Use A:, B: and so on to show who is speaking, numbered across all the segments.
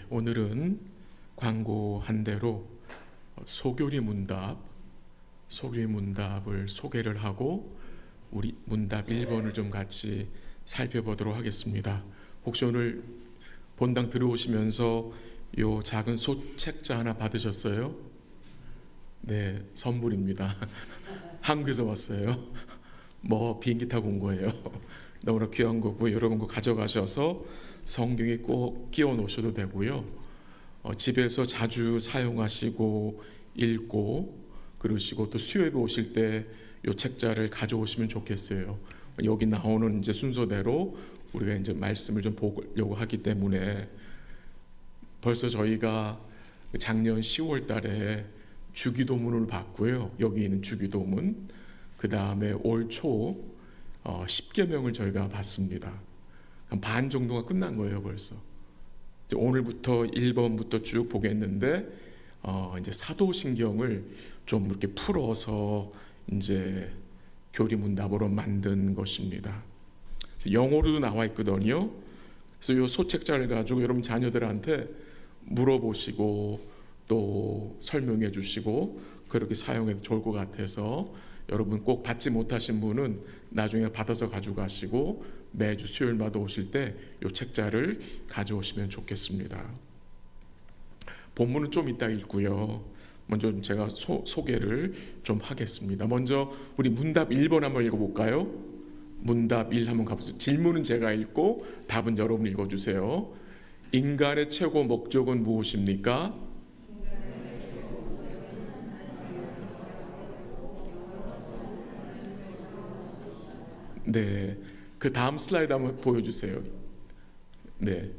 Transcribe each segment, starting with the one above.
A: 오늘은 광고한 대로 소교리 문답을 소개를 하고 우리 문답 1번을 좀 같이 살펴보도록 하겠습니다. 혹시 오늘 본당 들어오시면서 요 작은 소책자 하나 받으셨어요? 네, 선물입니다. 한국에서 왔어요. 비행기 타고 온 거예요. 너무나 귀한 거고 여러분 거 가져가셔서 성경에 꼭 끼워 놓으셔도 되고요. 집에서 자주 사용하시고 읽고 그러시고 또 수요일에 오실 때 요 책자를 가져오시면 좋겠어요. 여기 나오는 이제 순서대로 우리가 이제 말씀을 좀 보려고 하기 때문에 벌써 저희가 작년 10월 달에 주기도문을 받고요. 여기 있는 주기도문. 그 다음에 올 초 10계명을 저희가 받습니다. 반 정도가 끝난 거예요, 벌써. 이제 오늘부터 1번부터 쭉 보겠는데 이제 사도신경을 좀 이렇게 풀어서 이제 교리문답으로 만든 것입니다. 그래서 영어로도 나와 있거든요. 그래서 이 소책자를 가지고 여러분 자녀들한테 물어보시고 또 설명해 주시고 그렇게 사용해도 좋을 것 같아서 여러분 꼭 받지 못하신 분은 나중에 받아서 가져가시고 매주 수요일마다 오실 때 이 책자를 가져오시면 좋겠습니다. 본문은 좀 이따 읽고요. 먼저 제가 소개를 좀 하겠습니다. 먼저 우리 문답 1번 한번 읽어볼까요? 문답 1 한번 가보세요. 질문은 제가 읽고 답은 여러분 읽어주세요. 인간의 최고 목적은 무엇입니까? 네, 그 다음 슬라이드 한번 보여주세요. 네,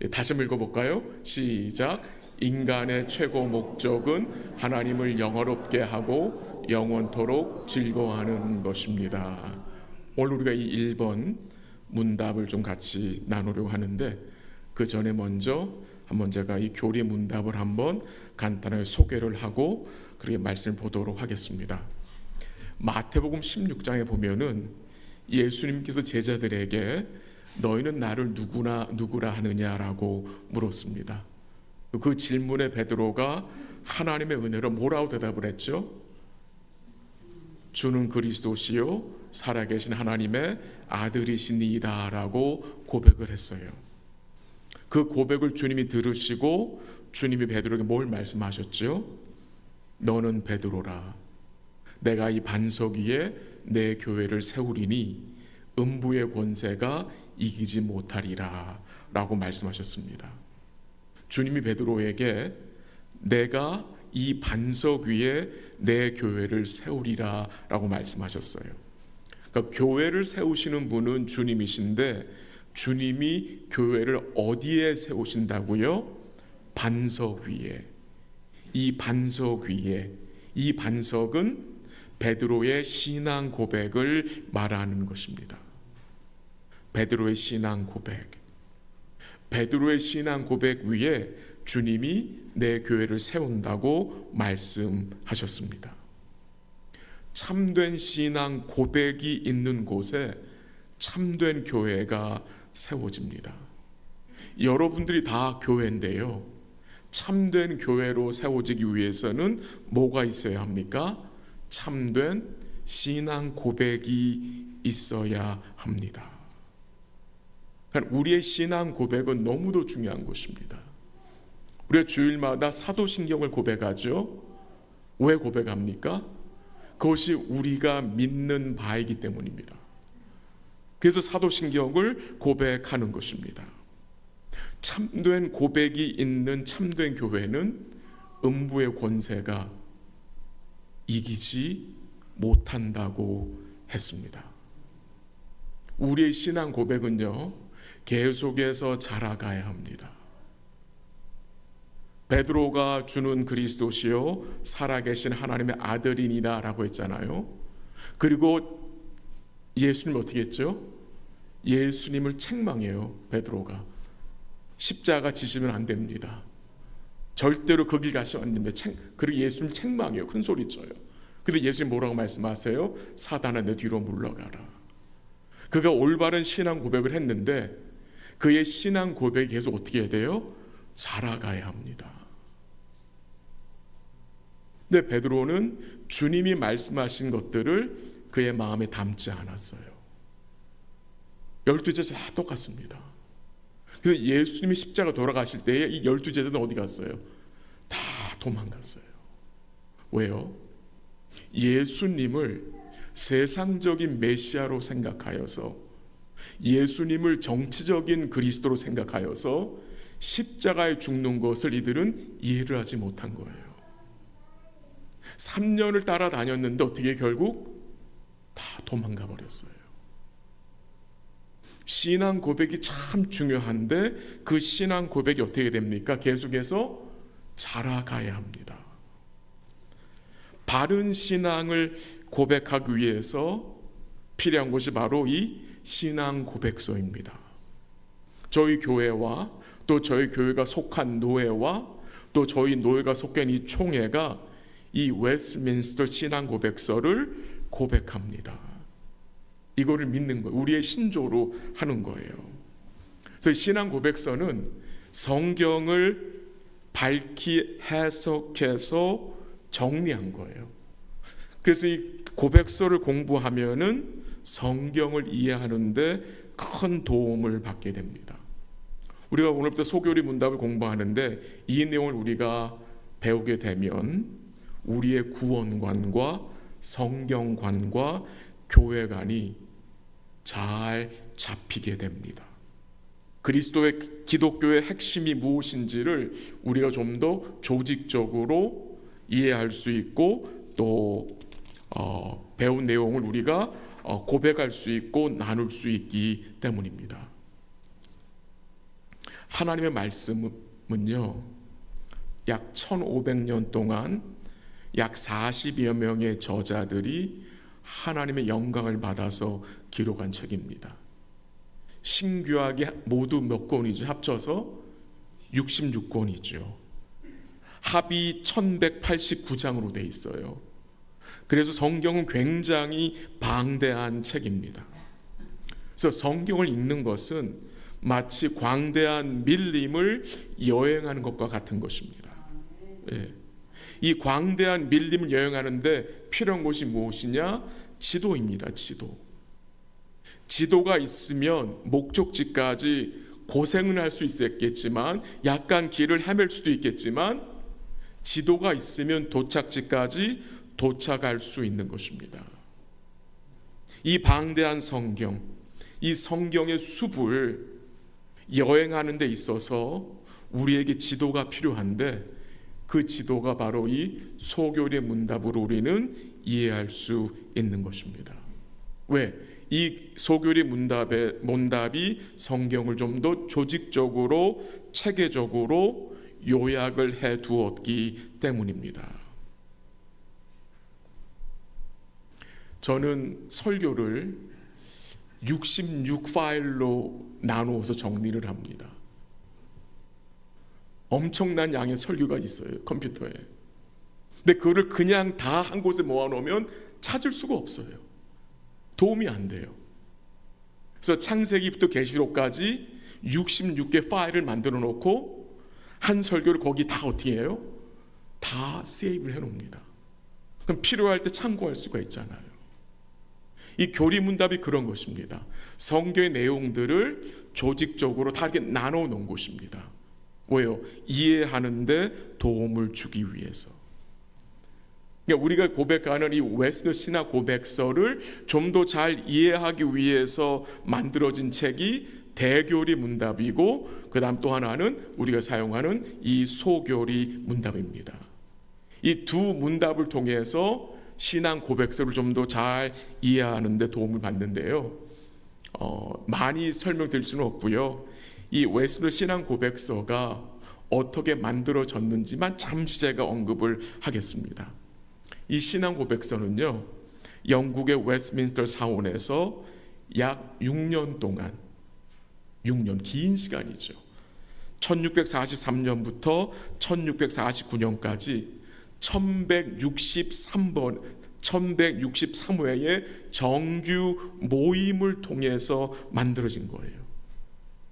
A: 다시 한번 읽어볼까요? 시작. 인간의 최고 목적은 하나님을 영화롭게 하고 영원토록 즐거워하는 것입니다. 오늘 우리가 이 1번 문답을 좀 같이 나누려고 하는데 그 전에 먼저 한번 제가 이 교리 문답을 한번 간단하게 소개를 하고 그렇게 말씀을 보도록 하겠습니다. 마태복음 16장에 보면은 예수님께서 제자들에게 너희는 나를 누구라 하느냐라고 물었습니다. 그 질문에 베드로가 하나님의 은혜로 뭐라고 대답을 했죠? 주는 그리스도시요 살아계신 하나님의 아들이시니이다라고 고백을 했어요. 그 고백을 주님이 들으시고 주님이 베드로에게 뭘 말씀하셨죠? 너는 베드로라. 내가 이 반석 위에 내 교회를 세우리니 음부의 권세가 이기지 못하리라 라고 말씀하셨습니다. 주님이 베드로에게 내가 이 반석 위에 내 교회를 세우리라 라고 말씀하셨어요. 그러니까 교회를 세우시는 분은 주님이신데 주님이 교회를 어디에 세우신다고요? 반석 위에. 이 반석 위에. 이 반석은 베드로의 신앙 고백을 말하는 것입니다. 베드로의 신앙 고백. 베드로의 신앙 고백 위에 주님이 내 교회를 세운다고 말씀하셨습니다. 참된 신앙 고백이 있는 곳에 참된 교회가 세워집니다. 여러분들이 다 교회인데요. 참된 교회로 세워지기 위해서는 뭐가 있어야 합니까? 참된 신앙 고백이 있어야 합니다. 그러니까 우리의 신앙 고백은 너무도 중요한 것입니다. 우리가 주일마다 사도신경을 고백하죠. 왜 고백합니까? 그것이 우리가 믿는 바이기 때문입니다. 그래서 사도신경을 고백하는 것입니다. 참된 고백이 있는 참된 교회는 음부의 권세가 이기지 못한다고 했습니다. 우리의 신앙 고백은요, 계속해서 자라가야 합니다. 베드로가 주는 그리스도시요 살아계신 하나님의 아들이니라 라고 했잖아요. 그리고 예수님 어떻게 했죠? 예수님을 책망해요. 베드로가 십자가 지시면 안 됩니다. 절대로 그 길 가시면 안 됩니다. 그리고 예수님 책망해요. 큰 소리 쳐요. 근데 예수님 뭐라고 말씀하세요? 사단아 내 뒤로 물러가라. 그가 올바른 신앙 고백을 했는데 그의 신앙 고백이 계속 어떻게 해야 돼요? 자라가야 합니다. 근데 베드로는 주님이 말씀하신 것들을 그의 마음에 담지 않았어요. 12제자 다 똑같습니다. 그래서 예수님이 십자가 돌아가실 때에 이 12제자는 어디 갔어요? 다 도망갔어요. 왜요? 예수님을 세상적인 메시아로 생각하여서, 예수님을 정치적인 그리스도로 생각하여서 십자가에 죽는 것을 이들은 이해를 하지 못한 거예요. 3년을 따라다녔는데 어떻게 결국 다 도망가 버렸어요. 신앙 고백이 참 중요한데 그 신앙 고백이 어떻게 됩니까? 계속해서 자라가야 합니다. 바른 신앙을 고백하기 위해서 필요한 것이 바로 이 신앙 고백서입니다. 저희 교회와 또 저희 교회가 속한 노회와 또 저희 노회가 속한 이 총회가 이 웨스트민스터 신앙 고백서를 고백합니다. 이거를 믿는 거예요. 우리의 신조로 하는 거예요. 그래서 신앙 고백서는 성경을 밝히 해석해서 정리한 거예요. 그래서 이 고백서를 공부하면은 성경을 이해하는데 큰 도움을 받게 됩니다. 우리가 오늘부터 소교리 문답을 공부하는데 이 내용을 우리가 배우게 되면 우리의 구원관과 성경관과 교회관이 잘 잡히게 됩니다. 그리스도의 기독교의 핵심이 무엇인지를 우리가 좀 더 조직적으로 이해할 수 있고 또 배운 내용을 우리가 고백할 수 있고 나눌 수 있기 때문입니다. 하나님의 말씀은요, 약 1500년 동안 약 40여 명의 저자들이 하나님의 영광을 받아서 기록한 책입니다. 신구약이 모두 몇 권이죠? 합쳐서 66권이죠. 합이 1189장으로 돼 있어요. 그래서 성경은 굉장히 방대한 책입니다. 그래서 성경을 읽는 것은 마치 광대한 밀림을 여행하는 것과 같은 것입니다. 예. 이 광대한 밀림을 여행하는데 필요한 것이 무엇이냐? 지도입니다. 지도가 있으면 목적지까지 고생은 할 수 있겠지만 약간 길을 헤맬 수도 있겠지만 지도가 있으면 도착지까지 도착할 수 있는 것입니다. 이 방대한 성경, 이 성경의 숲을 여행하는 데 있어서 우리에게 지도가 필요한데 그 지도가 바로 이 소교리의 문답으로 우리는 이해할 수 있는 것입니다. 왜? 이 소교리 문답이 성경을 좀 더 조직적으로 체계적으로 요약을 해 두었기 때문입니다. 저는 설교를 66파일로 나누어서 정리를 합니다. 엄청난 양의 설교가 있어요, 컴퓨터에. 근데 그거를 그냥 다 한 곳에 모아놓으면 찾을 수가 없어요. 도움이 안 돼요. 그래서 창세기부터 계시록까지 66개 파일을 만들어 놓고 한 설교를 거기 다 어떻게 해요? 다 세이브를 해놓습니다. 그럼 필요할 때 참고할 수가 있잖아요. 이 교리문답이 그런 것입니다. 성경의 내용들을 조직적으로 다 이렇게 나눠 놓은 것입니다. 왜요? 이해하는데 도움을 주기 위해서. 그러니까 우리가 고백하는 이 웨스트 신학 고백서를 좀 더 잘 이해하기 위해서 만들어진 책이 대교리 문답이고, 그 다음 또 하나는 우리가 사용하는 이 소교리 문답입니다. 이 두 문답을 통해서 신앙 고백서를 좀 더 잘 이해하는 데 도움을 받는데요. 많이 설명드릴 수는 없고요. 이 웨스트 신앙 고백서가 어떻게 만들어졌는지만 잠시 제가 언급을 하겠습니다. 이 신앙 고백서는요, 영국의 웨스트민스터 사원에서 약 6년 동안, 6년 긴 시간이죠. 1643년부터 1649년까지 1163회의 정규 모임을 통해서 만들어진 거예요.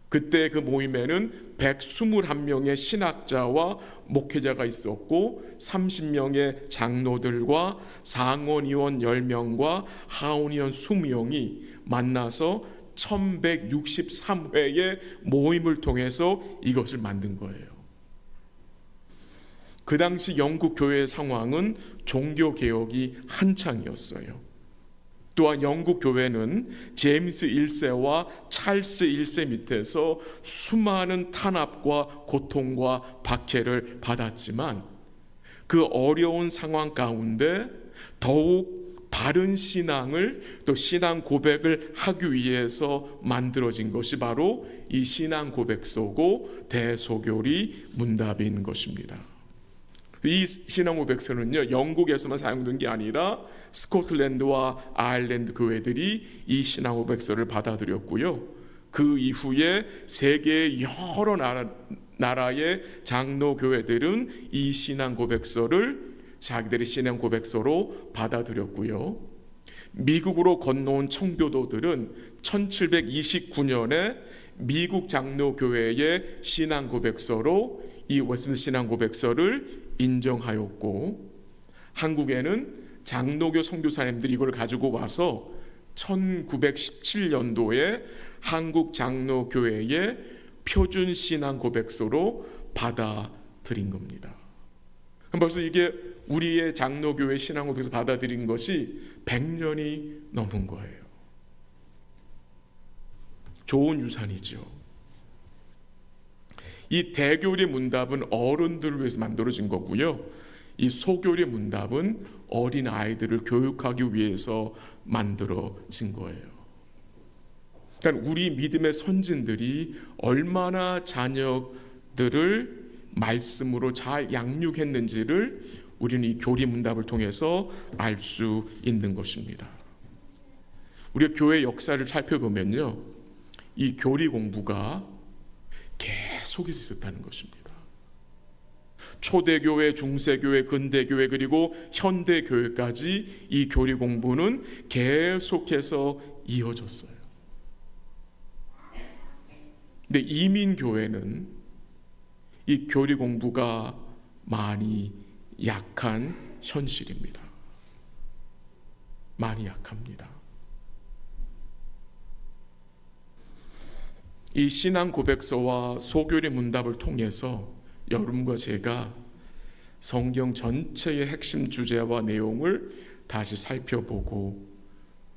A: 그때 그 모임에는 121명의 신학자와 목회자가 있었고 30명의 장로들과 상원의원 10명과 하원의원 20명이 만나서 1163회의 모임을 통해서 이것을 만든 거예요. 그 당시 영국 교회의 상황은 종교개혁이 한창이었어요. 또한 영국 교회는 제임스 1세와 찰스 1세 밑에서 수많은 탄압과 고통과 박해를 받았지만 그 어려운 상황 가운데 더욱 바른 신앙을 또 신앙 고백을 하기 위해서 만들어진 것이 바로 이 신앙 고백서고 대소교리 문답인 것입니다. 이 신앙 고백서는요, 영국에서만 사용된 게 아니라 스코틀랜드와 아일랜드 교회들이 이 신앙 고백서를 받아들였고요. 그 이후에 세계의 여러 나라의 장로 교회들은 이 신앙 고백서를 자기들의 신앙 고백서로 받아들였고요. 미국으로 건너온 청교도들은 1729년에 미국 장로 교회의 신앙 고백서로 이 웨스민스터 신앙 고백서를 인정하였고, 한국에는 장로교 선교사님들이 이걸 가지고 와서 1917년도에 한국 장로교회의 표준 신앙 고백서로 받아들인 겁니다. 벌써 이게 우리의 장로교회 신앙 고백서 받아들인 것이 100년이 넘은 거예요. 좋은 유산이죠. 이 대교리 문답은 어른들을 위해서 만들어진 거고요. 이 소교리 문답은 어린 아이들을 교육하기 위해서 만들어진 거예요. 그러니까 우리 믿음의 선진들이 얼마나 자녀들을 말씀으로 잘 양육했는지를 우리는 이 교리 문답을 통해서 알 수 있는 것입니다. 우리가 교회 역사를 살펴보면요, 이 교리 공부가 계속 있었다는 것입니다. 초대교회, 중세교회, 근대교회 그리고 현대교회까지 이 교리 공부는 계속해서 이어졌어요. 근데 이민교회는 이 교리 공부가 많이 약한 현실입니다. 많이 약합니다. 이 신앙 고백서와 소교리 문답을 통해서 여러분과 제가 성경 전체의 핵심 주제와 내용을 다시 살펴보고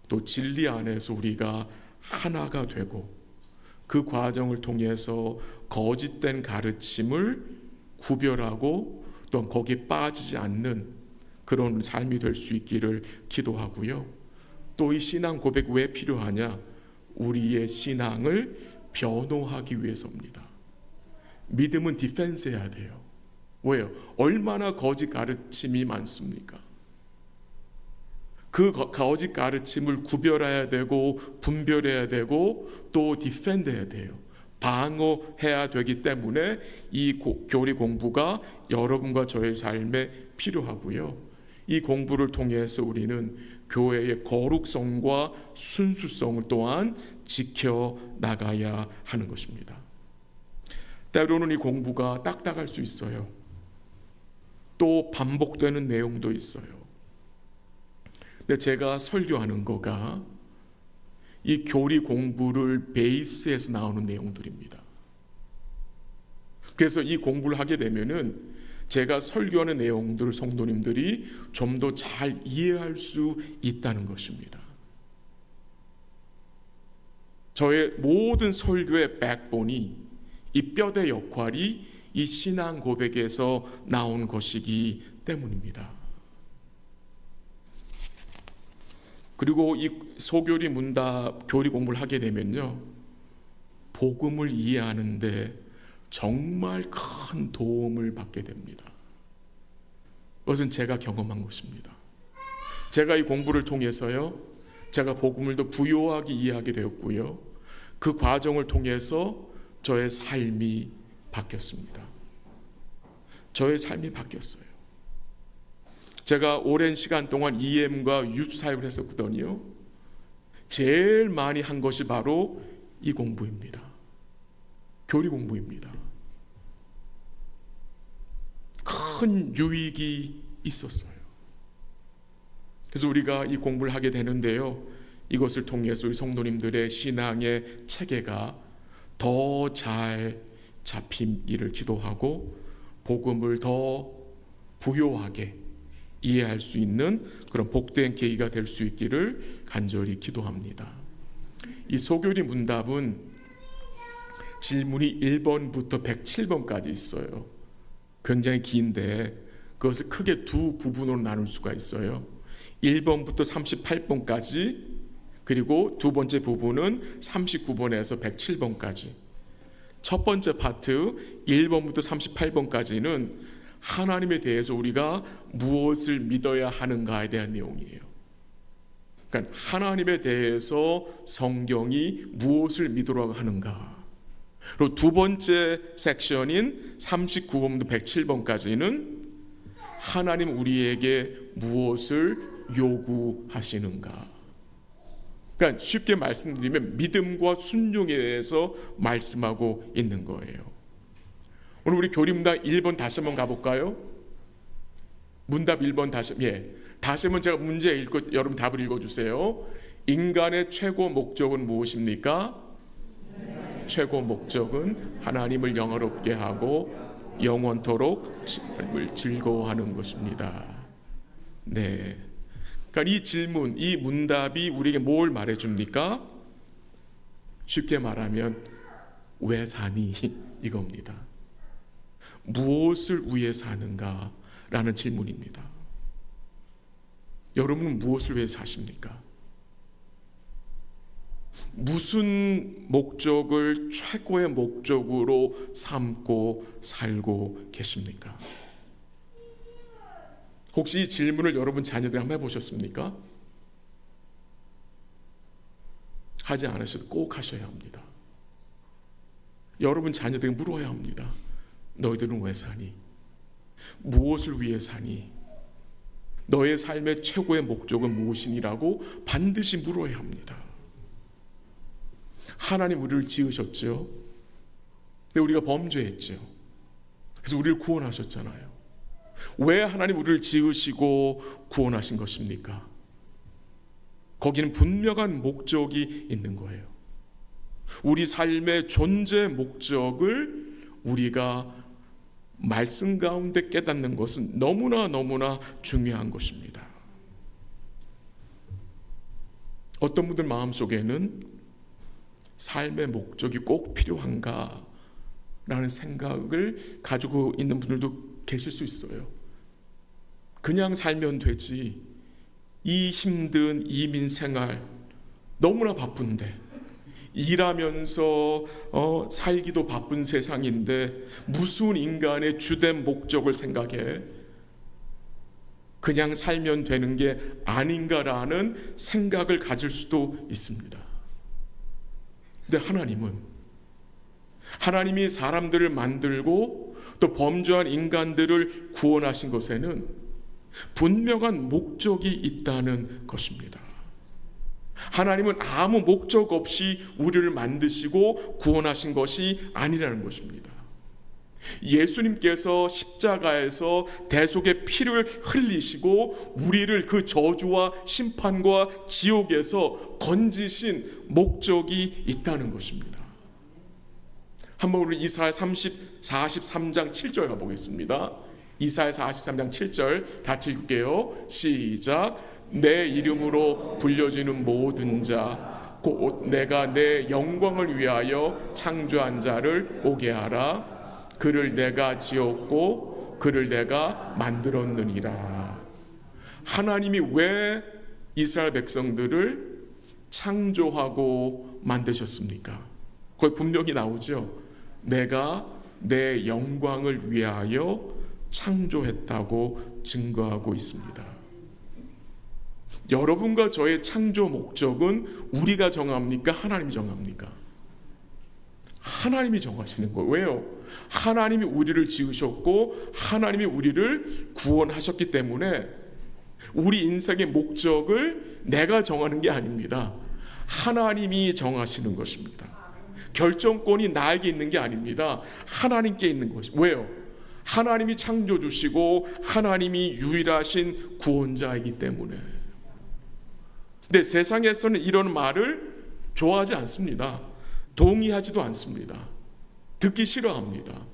A: 또 진리 안에서 우리가 하나가 되고 그 과정을 통해서 거짓된 가르침을 구별하고 또 거기에 빠지지 않는 그런 삶이 될 수 있기를 기도하고요. 또 이 신앙 고백 왜 필요하냐? 우리의 신앙을 변호하기 위해서입니다. 믿음은 디펜스해야 돼요. 왜요? 얼마나 거짓 가르침이 많습니까? 그 거짓 가르침을 구별해야 되고 분별해야 되고 또 디펜드해야 돼요. 방어해야 되기 때문에 이 교리 공부가 여러분과 저의 삶에 필요하고요. 이 공부를 통해서 우리는 교회의 거룩성과 순수성을 또한 지켜나가야 하는 것입니다. 때로는 이 공부가 딱딱할 수 있어요. 또 반복되는 내용도 있어요. 근데 제가 설교하는 거가 이 교리 공부를 베이스에서 나오는 내용들입니다. 그래서 이 공부를 하게 되면은 제가 설교하는 내용들을 성도님들이 좀 더 잘 이해할 수 있다는 것입니다. 저의 모든 설교의 백본이 이 뼈대 역할이 이 신앙 고백에서 나온 것이기 때문입니다. 그리고 이 소교리 문답 교리 공부를 하게 되면요, 복음을 이해하는데 정말 큰 도움을 받게 됩니다. 그것은 제가 경험한 것입니다. 제가 이 공부를 통해서요, 제가 복음을 더 부요하게 이해하게 되었고요, 그 과정을 통해서 저의 삶이 바뀌었습니다. 저의 삶이 바뀌었어요. 제가 오랜 시간 동안 EM과 유튜브 사역을 했었거든요. 제일 많이 한 것이 바로 이 공부입니다. 교리 공부입니다. 큰 유익이 있었어요. 그래서 우리가 이 공부를 하게 되는데요, 이것을 통해서 우리 성도님들의 신앙의 체계가 더 잘 잡히기를 기도하고 복음을 더 부요하게 이해할 수 있는 그런 복된 계기가 될 수 있기를 간절히 기도합니다. 이 소교리 문답은 질문이 1번부터 107번까지 있어요. 굉장히 긴데 그것을 크게 두 부분으로 나눌 수가 있어요. 1번부터 38번까지, 그리고 두 번째 부분은 39번에서 107번까지. 첫 번째 파트 1번부터 38번까지는 하나님에 대해서 우리가 무엇을 믿어야 하는가에 대한 내용이에요. 그러니까 하나님에 대해서 성경이 무엇을 믿으라고 하는가. 그리고 두 번째 섹션인 39번부터 107번까지는 하나님 우리에게 무엇을 요구하시는가. 그러니까 쉽게 말씀드리면 믿음과 순종에 대해서 말씀하고 있는 거예요. 오늘 우리 교리문답 1번 다시 한번 가볼까요? 문답 1번 다시 한번 제가 문제 읽고 여러분 답을 읽어주세요. 인간의 최고 목적은 무엇입니까? 최고 목적은 하나님을 영화롭게 하고 영원토록 삶을 즐거워하는 것입니다. 네. 그러니까 이 질문, 이 문답이 우리에게 뭘 말해줍니까? 쉽게 말하면 왜 사니? 이겁니다. 무엇을 위해 사는가? 라는 질문입니다. 여러분은 무엇을 위해 사십니까? 무슨 목적을 최고의 목적으로 삼고 살고 계십니까? 혹시 이 질문을 여러분 자녀들이 한번 해보셨습니까? 하지 않으셔도 꼭 하셔야 합니다. 여러분 자녀들에게 물어야 합니다. 너희들은 왜 사니? 무엇을 위해 사니? 너의 삶의 최고의 목적은 무엇이니라고 반드시 물어야 합니다. 하나님 우리를 지으셨죠. 근데 우리가 범죄했죠. 그래서 우리를 구원하셨잖아요. 왜 하나님 우리를 지으시고 구원하신 것입니까? 거기는 분명한 목적이 있는 거예요. 우리 삶의 존재 목적을 우리가 말씀 가운데 깨닫는 것은 너무나 중요한 것입니다. 어떤 분들 마음속에는 삶의 목적이 꼭 필요한가 라는 생각을 가지고 있는 분들도 계실 수 있어요. 그냥 살면 되지, 이 힘든 이민 생활 너무나 바쁜데, 일하면서 살기도 바쁜 세상인데 무슨 인간의 주된 목적을 생각해? 그냥 살면 되는 게 아닌가라는 생각을 가질 수도 있습니다. 근데 하나님이 사람들을 만들고 또 범죄한 인간들을 구원하신 것에는 분명한 목적이 있다는 것입니다. 하나님은 아무 목적 없이 우리를 만드시고 구원하신 것이 아니라는 것입니다. 예수님께서 십자가에서 대속의 피를 흘리시고 우리를 그 저주와 심판과 지옥에서 건지신 목적이 있다는 것입니다. 한번 우리 이사야 43장 7절 가보겠습니다. 이사야 43장 7절 같이 읽게요. 시작. 내 이름으로 불려지는 모든 자 곧 내가 내 영광을 위하여 창조한 자를 오게 하라. 그를 내가 지었고 그를 내가 만들었느니라. 하나님이 왜 이스라엘 백성들을 창조하고 만드셨습니까? 거기 분명히 나오죠. 내가 내 영광을 위하여 창조했다고 증거하고 있습니다. 여러분과 저의 창조 목적은 우리가 정합니까? 하나님이 정합니까? 하나님이 정하시는 거예요. 왜요? 하나님이 우리를 지으셨고 하나님이 우리를 구원하셨기 때문에 우리 인생의 목적을 내가 정하는 게 아닙니다. 하나님이 정하시는 것입니다. 결정권이 나에게 있는 게 아닙니다. 하나님께 있는 것이. 왜요? 하나님이 창조주시고 하나님이 유일하신 구원자이기 때문에. 근데 세상에서는 이런 말을 좋아하지 않습니다. 동의하지도 않습니다. 듣기 싫어합니다.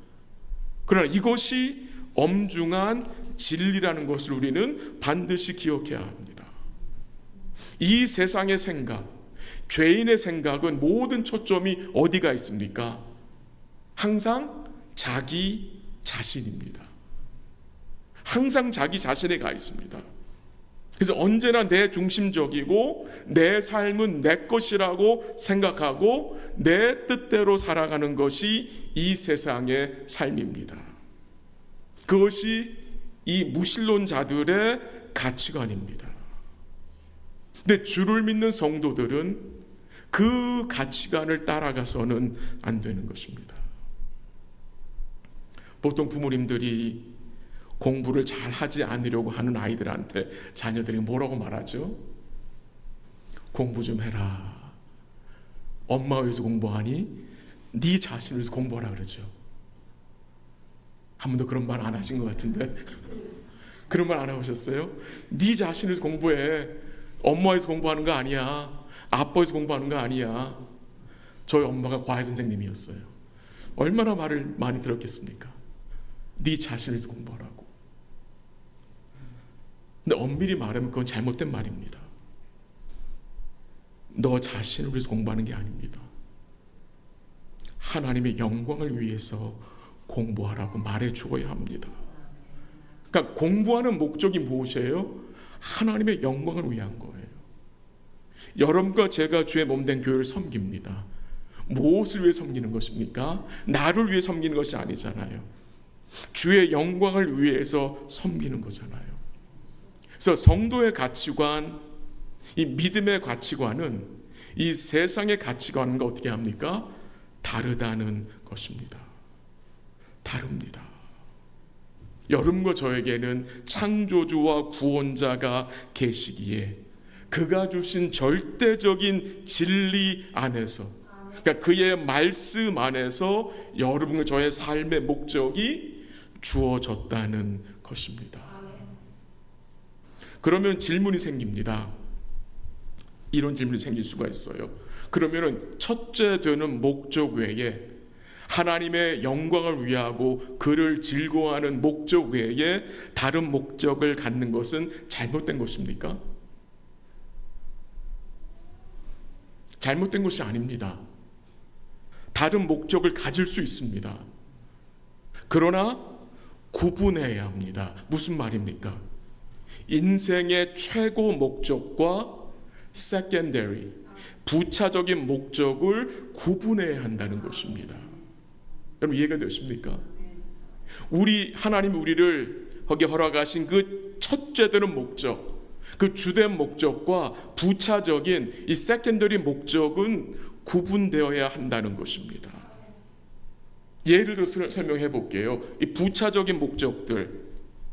A: 그러나 이것이 엄중한 진리라는 것을 우리는 반드시 기억해야 합니다. 이 세상의 생각, 죄인의 생각은 모든 초점이 어디가 있습니까? 항상 자기 자신입니다. 항상 자기 자신에 가 있습니다. 그래서 언제나 내 중심적이고 내 삶은 내 것이라고 생각하고 내 뜻대로 살아가는 것이 이 세상의 삶입니다. 그것이 이 무신론자들의 가치관입니다. 근데 주를 믿는 성도들은 그 가치관을 따라가서는 안 되는 것입니다. 보통 부모님들이 공부를 잘 하지 않으려고 하는 아이들한테 자녀들이 뭐라고 말하죠? 공부 좀 해라. 엄마 위해서 공부하니 네 자신을 위해서 공부하라 그러죠. 한 번도 그런 말 안 하신 것 같은데 그런 말 안 해보셨어요? 네 자신을 위해서 공부해. 엄마 위해서 공부하는 거 아니야. 아빠 위해서 공부하는 거 아니야. 저희 엄마가 과외 선생님이었어요. 얼마나 말을 많이 들었겠습니까? 네 자신을 위해서 공부하라고. 근데 엄밀히 말하면 그건 잘못된 말입니다. 너 자신을 위해서 공부하는 게 아닙니다. 하나님의 영광을 위해서 공부하라고 말해 주어야 합니다. 그러니까 공부하는 목적이 무엇이에요? 하나님의 영광을 위한 거예요. 여러분과 제가 주의 몸된 교회를 섬깁니다. 무엇을 위해 섬기는 것입니까? 나를 위해 섬기는 것이 아니잖아요. 주의 영광을 위해서 섬기는 거잖아요. 그래서 성도의 가치관, 이 믿음의 가치관은 이 세상의 가치관과 어떻게 합니까? 다르다는 것입니다. 다릅니다. 여러분과 저에게는 창조주와 구원자가 계시기에 그가 주신 절대적인 진리 안에서, 그러니까 그의 말씀 안에서 여러분과 저의 삶의 목적이 주어졌다는 것입니다. 그러면 질문이 생깁니다. 이런 질문이 생길 수가 있어요. 그러면은 첫째 되는 목적 외에, 하나님의 영광을 위하고 그를 즐거워하는 목적 외에 다른 목적을 갖는 것은 잘못된 것입니까? 잘못된 것이 아닙니다. 다른 목적을 가질 수 있습니다. 그러나 구분해야 합니다. 무슨 말입니까? 인생의 최고 목적과 secondary, 부차적인 목적을 구분해야 한다는 것입니다. 여러분 이해가 되십니까? 하나님이 우리를 거기에 허락하신 그 첫째 되는 목적, 그 주된 목적과 부차적인 이 secondary 목적은 구분되어야 한다는 것입니다. 예를 들어서 설명해 볼게요. 이 부차적인 목적들,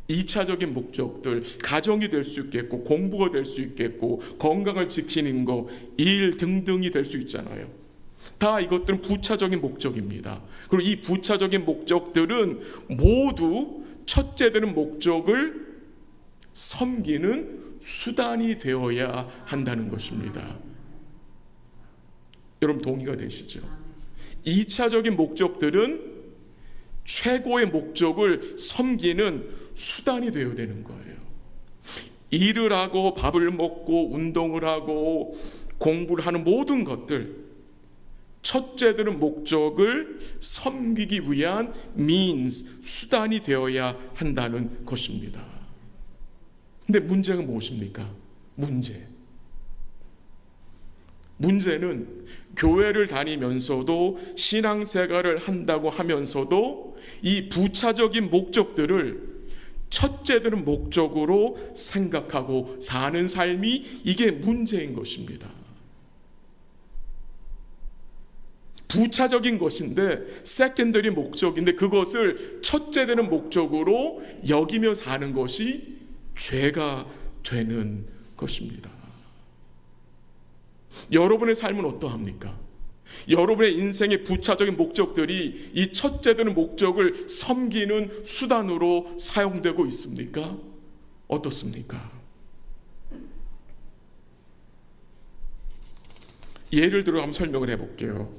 A: 2차적인 목적들, 가정이 될 수 있겠고 공부가 될 수 있겠고 건강을 지키는 거, 일 등등이 될 수 있잖아요. 다 이것들은 부차적인 목적입니다. 그리고 이 부차적인 목적들은 모두 첫째 되는 목적을 섬기는 수단이 되어야 한다는 것입니다. 여러분 동의가 되시죠? 2차적인 목적들은 최고의 목적을 섬기는 수단이 되어야 되는 거예요. 일을 하고 밥을 먹고 운동을 하고 공부를 하는 모든 것들, 첫째 되는 목적을 섬기기 위한 means, 수단이 되어야 한다는 것입니다. 근데 문제가 무엇입니까? 문제는 교회를 다니면서도 신앙생활을 한다고 하면서도 이 부차적인 목적들을 첫째 되는 목적으로 생각하고 사는 삶이, 이게 문제인 것입니다. 부차적인 것인데, 세컨더리 목적인데 그것을 첫째 되는 목적으로 여기며 사는 것이 죄가 되는 것입니다. 여러분의 삶은 어떠합니까? 여러분의 인생의 부차적인 목적들이 이 첫째 되는 목적을 섬기는 수단으로 사용되고 있습니까? 어떻습니까? 예를 들어 한번 설명을 해볼게요.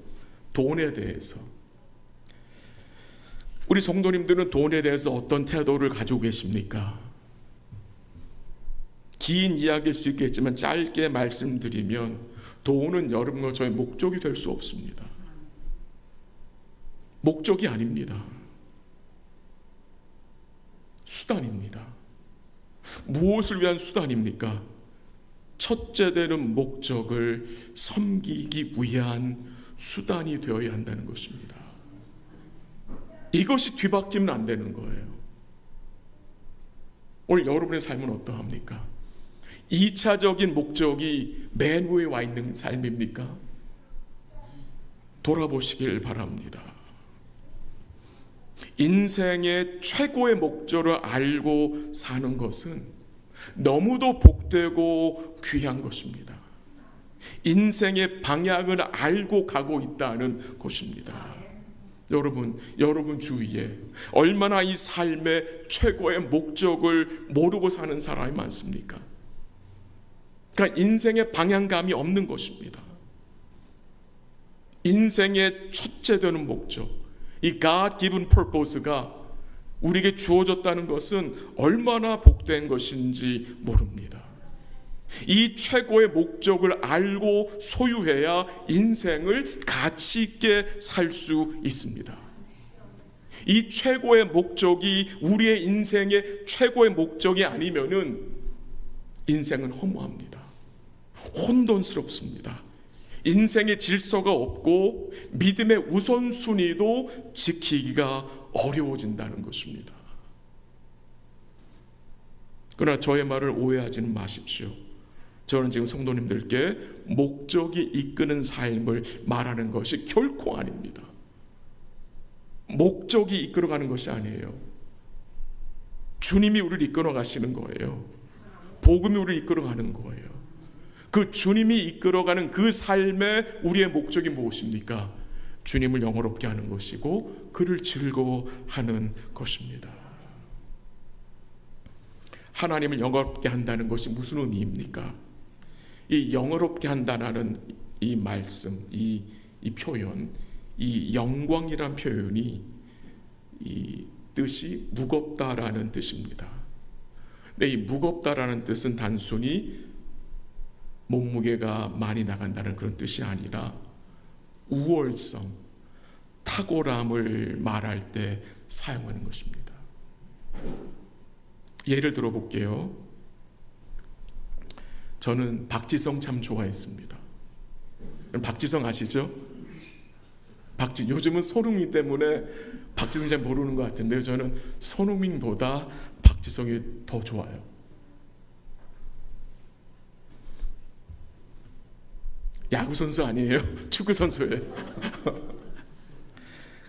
A: 돈에 대해서. 우리 성도님들은 돈에 대해서 어떤 태도를 가지고 계십니까? 긴 이야기일 수 있겠지만 짧게 말씀드리면 돈은 여러분과 저의 목적이 될 수 없습니다. 목적이 아닙니다. 수단입니다. 무엇을 위한 수단입니까? 첫째 되는 목적을 섬기기 위한 수단이 되어야 한다는 것입니다. 이것이 뒤바뀌면 안 되는 거예요. 오늘 여러분의 삶은 어떠합니까? 2차적인 목적이 맨 위에 와 있는 삶입니까? 돌아보시길 바랍니다. 인생의 최고의 목적을 알고 사는 것은 너무도 복되고 귀한 것입니다. 인생의 방향을 알고 가고 있다는 것입니다. 여러분 주위에 얼마나 이 삶의 최고의 목적을 모르고 사는 사람이 많습니까? 그러니까 인생의 방향감이 없는 것입니다. 인생의 첫째 되는 목적, 이 God-given purpose가 우리에게 주어졌다는 것은 얼마나 복된 것인지 모릅니다. 이 최고의 목적을 알고 소유해야 인생을 가치 있게 살 수 있습니다. 이 최고의 목적이 우리의 인생의 최고의 목적이 아니면은 인생은 허무합니다. 혼돈스럽습니다. 인생의 질서가 없고 믿음의 우선순위도 지키기가 어려워진다는 것입니다. 그러나 저의 말을 오해하지는 마십시오. 저는 지금 성도님들께 목적이 이끄는 삶을 말하는 것이 결코 아닙니다. 목적이 이끌어가는 것이 아니에요. 주님이 우리를 이끌어 가시는 거예요. 복음이 우리를 이끌어가는 거예요. 그 주님이 이끌어가는 그 삶의 우리의 목적이 무엇입니까? 주님을 영화롭게 하는 것이고 그를 즐거워하는 것입니다. 하나님을 영화롭게 한다는 것이 무슨 의미입니까? 이 영화롭게 한다는 이 말씀, 이 표현, 이 영광이란 표현이 이 뜻이 무겁다라는 뜻입니다. 근데 이 무겁다라는 뜻은 단순히 몸무게가 많이 나간다는 그런 뜻이 아니라 우월성, 탁월함을 말할 때 사용하는 것입니다. 예를 들어 볼게요. 저는 박지성 참 좋아했습니다. 박지성 아시죠? 요즘은 손흥민 때문에 박지성 잘 모르는 것 같은데요. 저는 손흥민보다 박지성이 더 좋아요. 야구 선수 아니에요? 축구 선수예요.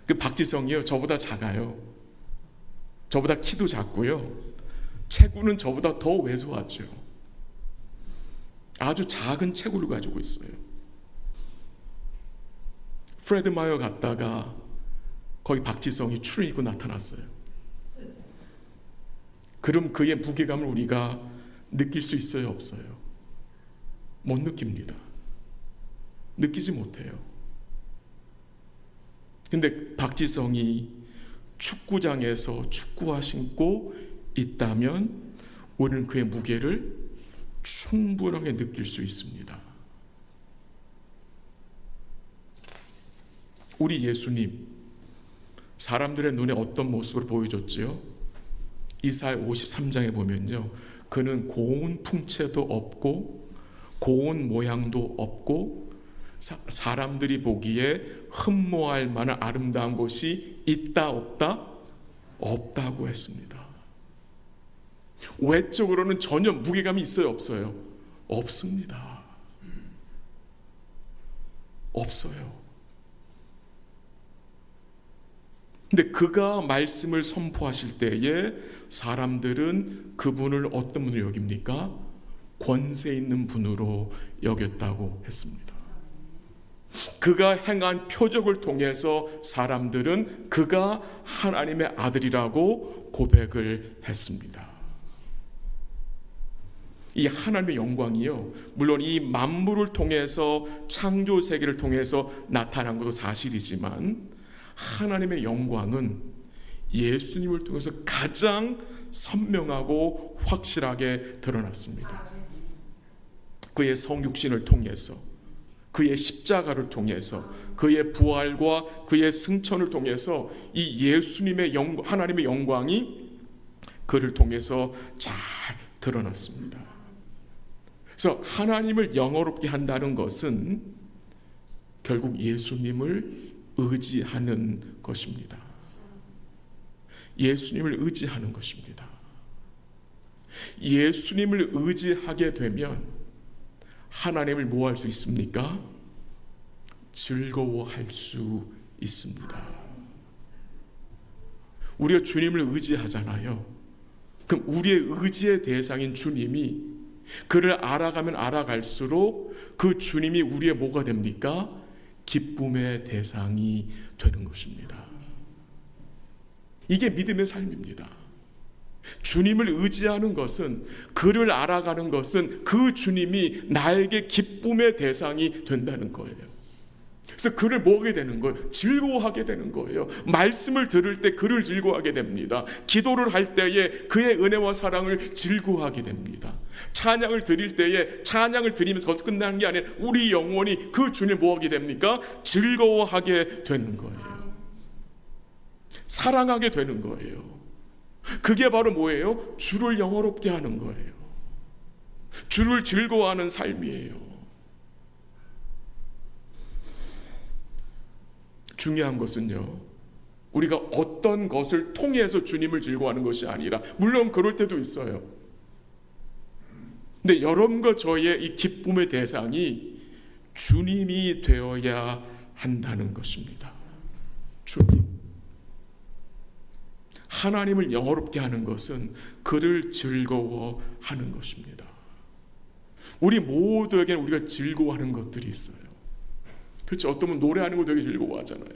A: 그 박지성이요, 저보다 작아요. 저보다 키도 작고요. 체구는 저보다 더 왜소하죠. 아주 작은 체구를 가지고 있어요. 프레드 마이어 갔다가 거기 박지성이 추를 입고 나타났어요. 그럼 그의 무게감을 우리가 느낄 수 있어요, 없어요? 못 느낍니다. 느끼지 못해요. 근데 박지성이 축구장에서 축구화 신고 있다면 우리는 그의 무게를 충분하게 느낄 수 있습니다. 우리 예수님, 사람들의 눈에 어떤 모습을 보여줬지요? 이사야 53장에 보면요, 그는 고운 풍채도 없고 고운 모양도 없고 사람들이 보기에 흠모할 만한 아름다운 것이 있다 없다? 없다고 했습니다. 외적으로는 전혀 무게감이 있어요, 없어요? 없습니다. 없어요. 근데 그가 말씀을 선포하실 때에 사람들은 그분을 어떤 분으로 여깁니까? 권세 있는 분으로 여겼다고 했습니다. 그가 행한 표적을 통해서 사람들은 그가 하나님의 아들이라고 고백을 했습니다. 이 하나님의 영광이요, 물론 이 만물을 통해서, 창조 세계를 통해서 나타난 것도 사실이지만 하나님의 영광은 예수님을 통해서 가장 선명하고 확실하게 드러났습니다. 그의 성육신을 통해서, 그의 십자가를 통해서, 그의 부활과 그의 승천을 통해서 이 예수님의 하나님의 영광이 그를 통해서 잘 드러났습니다. 그래서 하나님을 영화롭게 한다는 것은 결국 예수님을 의지하는 것입니다. 예수님을 의지하는 것입니다. 예수님을 의지하게 되면 하나님을 뭐 할 수 있습니까? 즐거워할 수 있습니다. 우리가 주님을 의지하잖아요. 그럼 우리의 의지의 대상인 주님이, 그를 알아가면 알아갈수록 그 주님이 우리의 뭐가 됩니까? 기쁨의 대상이 되는 것입니다. 이게 믿음의 삶입니다. 주님을 의지하는 것은, 그를 알아가는 것은 그 주님이 나에게 기쁨의 대상이 된다는 거예요. 그래서 그를 뭐하게 되는 거예요? 즐거워하게 되는 거예요. 말씀을 들을 때 그를 즐거워하게 됩니다. 기도를 할 때에 그의 은혜와 사랑을 즐거워하게 됩니다. 찬양을 드릴 때에 찬양을 드리면서 끝나는 게 아니라 우리 영혼이 그 주님을 뭐하게 됩니까? 즐거워하게 되는 거예요. 사랑하게 되는 거예요. 그게 바로 뭐예요? 주를 영화롭게 하는 거예요. 주를 즐거워하는 삶이에요. 중요한 것은요, 우리가 어떤 것을 통해서 주님을 즐거워하는 것이 아니라, 물론 그럴 때도 있어요. 근데 여러분과 저의 이 기쁨의 대상이 주님이 되어야 한다는 것입니다. 주님. 하나님을 영화롭게 하는 것은 그를 즐거워하는 것입니다. 우리 모두에게는 우리가 즐거워하는 것들이 있어요. 그렇죠? 어떤 분 노래하는 거 되게 즐거워하잖아요.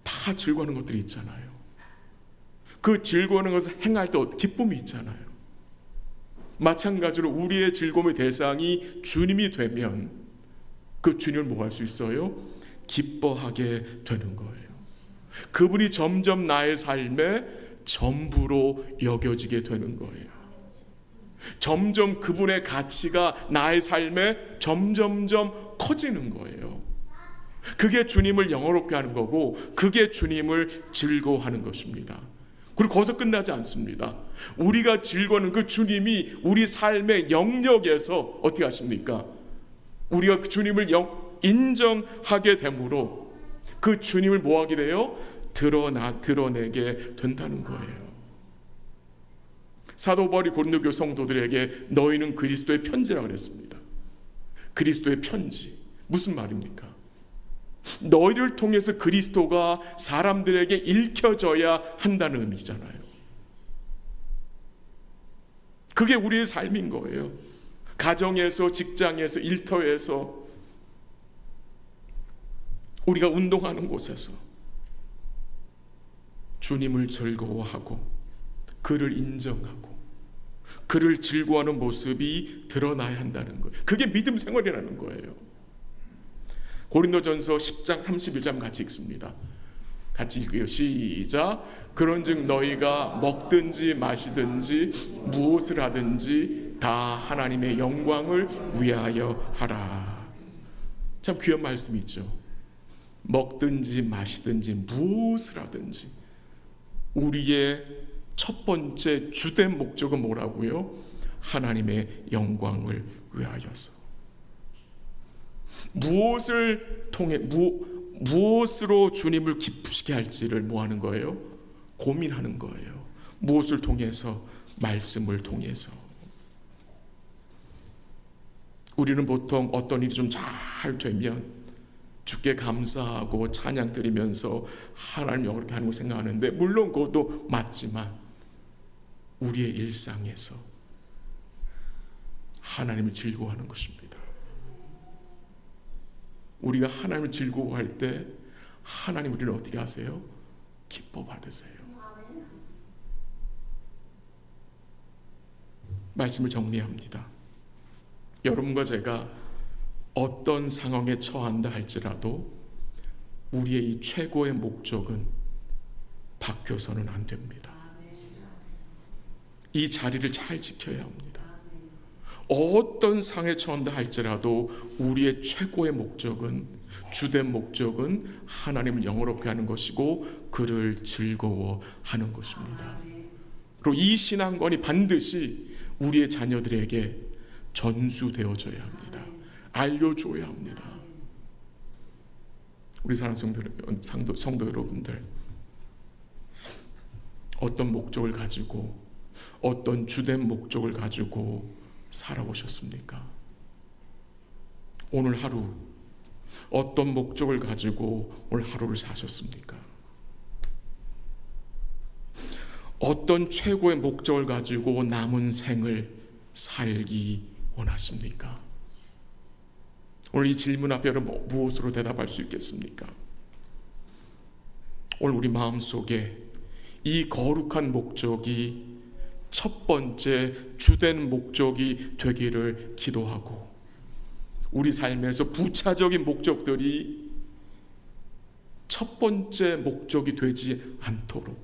A: 다 즐거워하는 것들이 있잖아요. 그 즐거워하는 것을 행할 때 기쁨이 있잖아요. 마찬가지로 우리의 즐거움의 대상이 주님이 되면 그 주님을 뭐 할 수 있어요? 기뻐하게 되는 거예요. 그분이 점점 나의 삶의 전부로 여겨지게 되는 거예요. 점점 그분의 가치가 나의 삶에 점점점 커지는 거예요. 그게 주님을 영화롭게 하는 거고, 그게 주님을 즐거워하는 것입니다. 그리고 거기서 끝나지 않습니다. 우리가 즐거워하는 그 주님이 우리 삶의 영역에서 어떻게 하십니까? 우리가 그 주님을 인정하게 되므로 그 주님을 뭐하게 돼요? 드러내게 된다는 거예요. 사도 바울이 고린도 교회 성도들에게 너희는 그리스도의 편지라고 그랬습니다. 그리스도의 편지. 무슨 말입니까? 너희를 통해서 그리스도가 사람들에게 읽혀져야 한다는 의미잖아요. 그게 우리의 삶인 거예요. 가정에서, 직장에서, 일터에서, 우리가 운동하는 곳에서 주님을 즐거워하고 그를 인정하고 그를 즐거워하는 모습이 드러나야 한다는 거예요. 그게 믿음 생활이라는 거예요. 고린도전서 10장 31절 같이 읽습니다. 같이 읽어요. 시작. 그런즉 너희가 먹든지 마시든지 무엇을 하든지 다 하나님의 영광을 위하여 하라. 참 귀한 말씀이죠. 먹든지 마시든지 무엇을 하든지 우리의 첫 번째 주된 목적은 뭐라고요? 하나님의 영광을 위하여서. 무엇을 통해 무엇으로 주님을 기쁘시게 할지를 뭐 하는 거예요? 고민하는 거예요. 무엇을 통해서? 말씀을 통해서. 우리는 보통 어떤 일이 좀 잘 되면 주께 감사하고 찬양 드리면서 하나님 영광을 하는 거 생각하는데, 물론 그것도 맞지만 우리의 일상에서 하나님을 즐거워하는 것입니다. 우리가 하나님을 즐거워할 때 하나님 우리를 어떻게 하세요? 기뻐 받으세요. 말씀을 정리합니다. 여러분과 제가 어떤 상황에 처한다 할지라도 우리의 이 최고의 목적은 바뀌어서는 안 됩니다. 이 자리를 잘 지켜야 합니다. 어떤 상황에 처한다 할지라도 우리의 최고의 목적은, 주된 목적은 하나님을 영화롭게 하는 것이고 그를 즐거워하는 것입니다. 그리고 이 신앙관이 반드시 우리의 자녀들에게 전수되어져야 합니다. 알려줘야 합니다. 우리 사랑하는 성도 여러분들, 어떤 목적을 가지고, 어떤 주된 목적을 가지고 살아오셨습니까? 오늘 하루 어떤 목적을 가지고 오늘 하루를 사셨습니까? 어떤 최고의 목적을 가지고 남은 생을 살기 원하십니까? 오늘 이 질문 앞에 여러분 무엇으로 대답할 수 있겠습니까? 오늘 우리 마음속에 이 거룩한 목적이 첫 번째 주된 목적이 되기를 기도하고, 우리 삶에서 부차적인 목적들이 첫 번째 목적이 되지 않도록,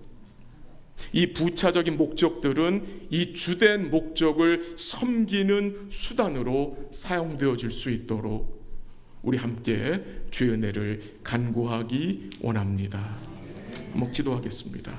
A: 이 부차적인 목적들은 이 주된 목적을 섬기는 수단으로 사용되어질 수 있도록 우리 함께 주의 은혜를 간구하기 원합니다. 한번 기도하겠습니다.